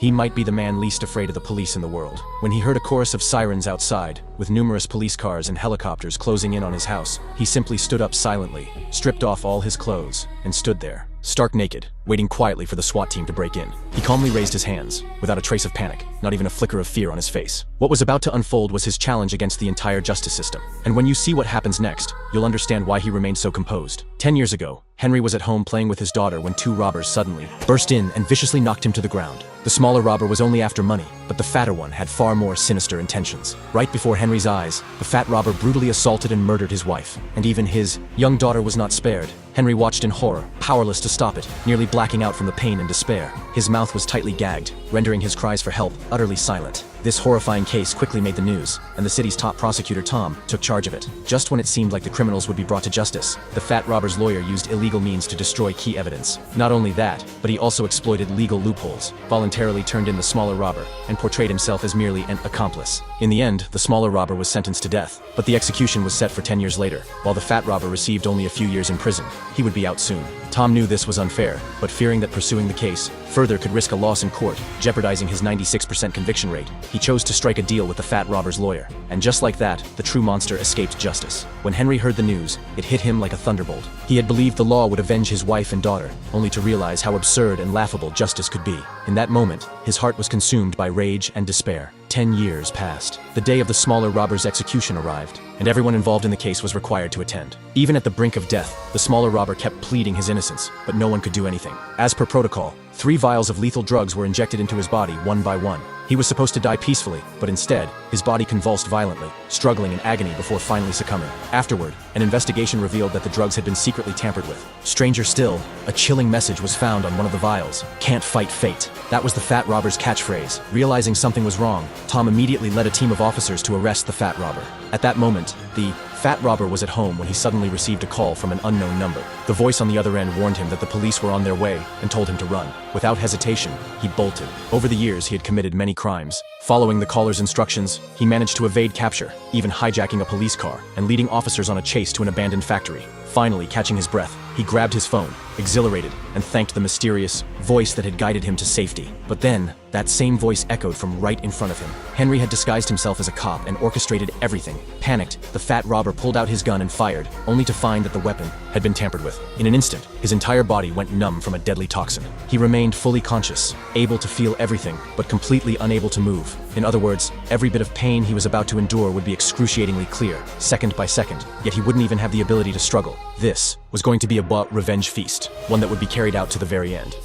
He might be the man least afraid of the police in the world. When he heard a chorus of sirens outside, with numerous police cars and helicopters closing in on his house, he simply stood up silently, stripped off all his clothes, and stood there, stark naked, waiting quietly for the SWAT team to break in. He calmly raised his hands, without a trace of panic, not even a flicker of fear on his face. What was about to unfold was his challenge against the entire justice system. And when you see what happens next, you'll understand why he remained so composed. 10 years ago, Henry was at home playing with his daughter when two robbers suddenly burst in and viciously knocked him to the ground. The smaller robber was only after money, but the fatter one had far more sinister intentions. Right before Henry's eyes, the fat robber brutally assaulted and murdered his wife. And even his young daughter was not spared. Henry watched in horror, powerless to stop it, nearly blacking out from the pain and despair. His mouth was tightly gagged, rendering his cries for help utterly silent. This horrifying case quickly made the news, and the city's top prosecutor, Tom, took charge of it. Just when it seemed like the criminals would be brought to justice, the fat robber's lawyer used illegal means to destroy key evidence. Not only that, but he also exploited legal loopholes, voluntarily turned in the smaller robber, and portrayed himself as merely an accomplice. In the end, the smaller robber was sentenced to death, but the execution was set for 10 years later, while the fat robber received only a few years in prison. He would be out soon. Tom knew this was unfair, but fearing that pursuing the case further could risk a loss in court, jeopardizing his 96% conviction rate, he chose to strike a deal with the fat robber's lawyer. And just like that, the true monster escaped justice. When Henry heard the news, it hit him like a thunderbolt. He had believed the law would avenge his wife and daughter, only to realize how absurd and laughable justice could be. In that moment, his heart was consumed by rage and despair. 10 years passed. The day of the smaller robber's execution arrived, and everyone involved in the case was required to attend. Even at the brink of death, the smaller robber kept pleading his innocence, but no one could do anything. As per protocol, 3 vials of lethal drugs were injected into his body one by one. He was supposed to die peacefully, but instead, his body convulsed violently, struggling in agony before finally succumbing. Afterward, an investigation revealed that the drugs had been secretly tampered with. Stranger still, a chilling message was found on one of the vials. "Can't fight fate." That was the fat robber's catchphrase. Realizing something was wrong, Tom immediately led a team of officers to arrest the fat robber. At that moment, the fat robber was at home when he suddenly received a call from an unknown number. The voice on the other end warned him that the police were on their way and told him to run. Without hesitation, he bolted. Over the years, he had committed many crimes. Following the caller's instructions, he managed to evade capture, even hijacking a police car and leading officers on a chase to an abandoned factory. Finally, catching his breath, he grabbed his phone, exhilarated, and thanked the mysterious voice that had guided him to safety. But then, that same voice echoed from right in front of him. Henry had disguised himself as a cop and orchestrated everything. Panicked, the fat robber pulled out his gun and fired, only to find that the weapon had been tampered with. In an instant, his entire body went numb from a deadly toxin. He remained fully conscious, able to feel everything, but completely unable to move. In other words, every bit of pain he was about to endure would be excruciatingly clear, second by second, yet he wouldn't even have the ability to struggle. This was going to be a revenge feast, one that would be carried out to the very end.